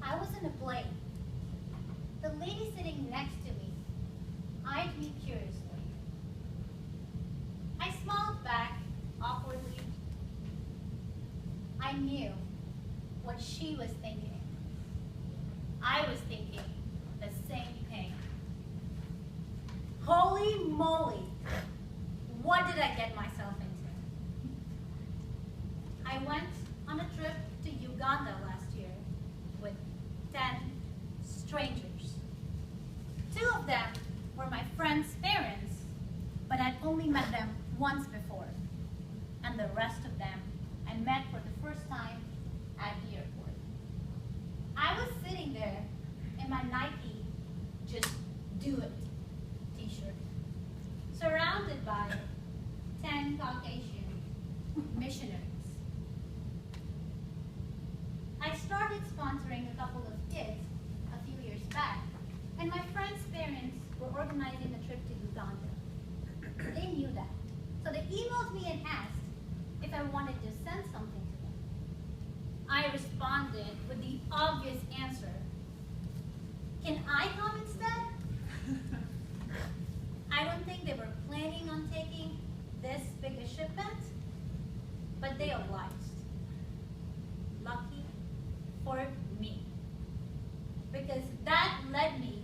I was in a plane. The lady sitting next to me eyed me curiously. I smiled back awkwardly. I knew what she was thinking. I was thinking the same thing. Holy moly! What did I get myself into? I went on a trip to Uganda last year with 10 strangers. 2 of them were my friend's parents, but I'd only met them once before. And the rest of them I met for the first time at the airport. I was sitting there in my Nike Just Do It t-shirt, surrounded by 10 Caucasian missionaries. I started sponsoring a couple of kids a few years back, and my friend's parents were organizing a trip to Uganda. They knew that, so they emailed me and asked if I wanted to send something to them. I responded with the obvious answer, "Can I come instead?" I don't think they were planning on taking this big a shipment, but they obliged. Lucky for me, because that led me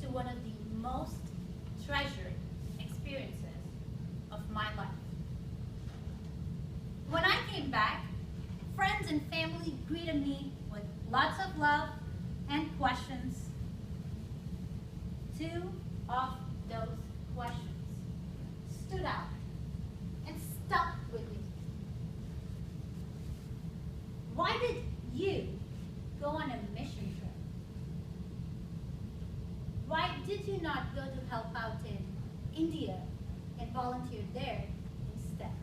to one of the most treasured experiences of my life. When I came back, friends and family greeted me with lots of love and questions. 2 of those questions stood out and stuck with me. Why did you go on a mission trip? Why did you not go to help out in India and volunteer there instead?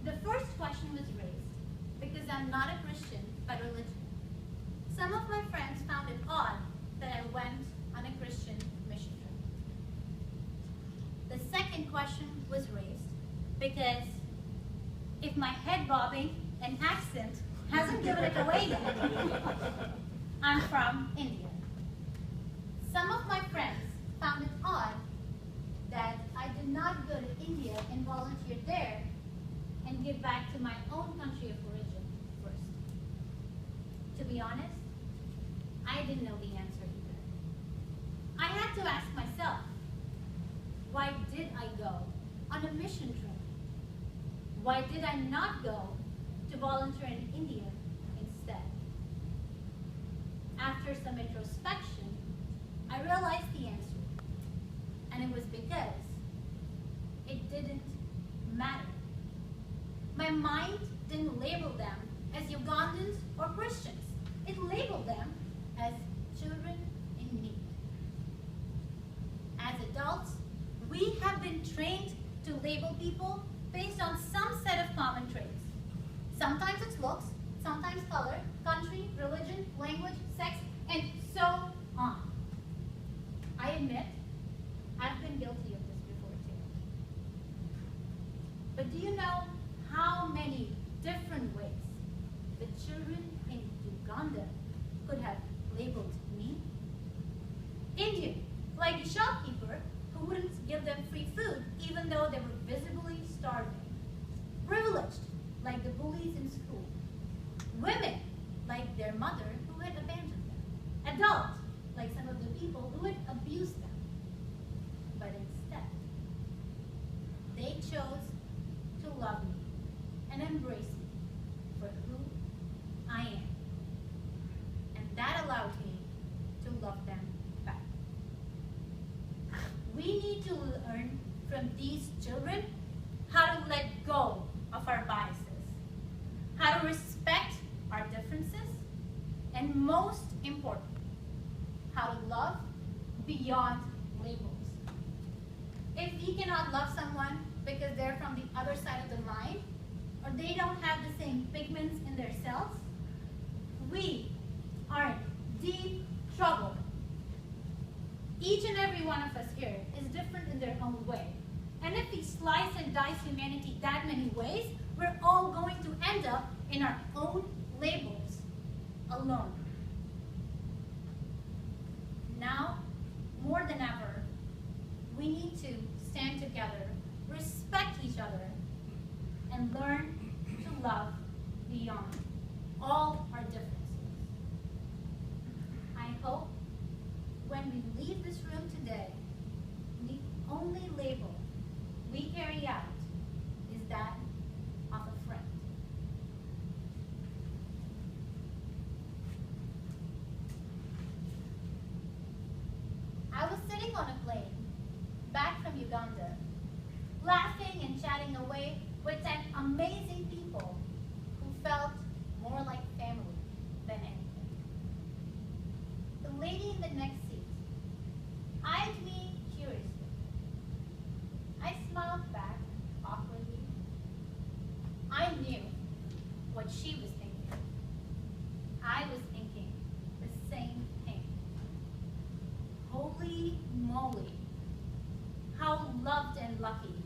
The first question was raised because I'm not a Christian by religion. Some of my friends found it odd that I went on a Christian mission trip. The second question was raised because if my head bobbing and accent hasn't given it away yet, I'm from India. Some of my friends found it odd that I did not go to India and volunteer there and give back to my own country of origin first. To be honest, I didn't know the answer either. I had to ask myself, why did I go on a mission trip? Why did I not go to volunteer in India instead? After some introspection, I realized the answer, and it was because it didn't matter. My mind didn't label them as Ugandans or Christians. It labeled them as children in need. As adults, we have been trained to label people based on some set of common traits. Sometimes it's looks, sometimes color, country, religion, language, sex, and so on. I admit, I've been guilty of this before too. But do you know how many different ways the children in Uganda could have labeled me? Indian, like the shopkeeper who wouldn't give them free food even though they were visibly starving. Privileged, like the bullies in school. Women, like their mother who had abandoned them. Adult, like some of the people who had abused them. But instead, they chose to love me and embrace me for who I am. And that allowed me to love them back. We need to learn from these children how to let go of our biases, how to respect our differences, and most important, how to love beyond labels. If we cannot love someone because they're from the other side of the line, or they don't have the same pigments in their cells, we are in deep trouble. Each and every one of us here is different in their own way. And if we slice and dice humanity that many ways, we're all going to end up in our own labels alone. Now, more than ever, we need to stand together, respect each other, and learn to love beyond all our differences. I hope when we leave this room today, the only label we carry out is that of a friend. I was sitting on a plane back from Uganda, laughing and chatting away with 10 amazing people who felt more like family than anything. The lady in the next seat eyed me curiously. I smiled back awkwardly. I knew what she was thinking. I was thinking the same thing. Holy moly, how loved and lucky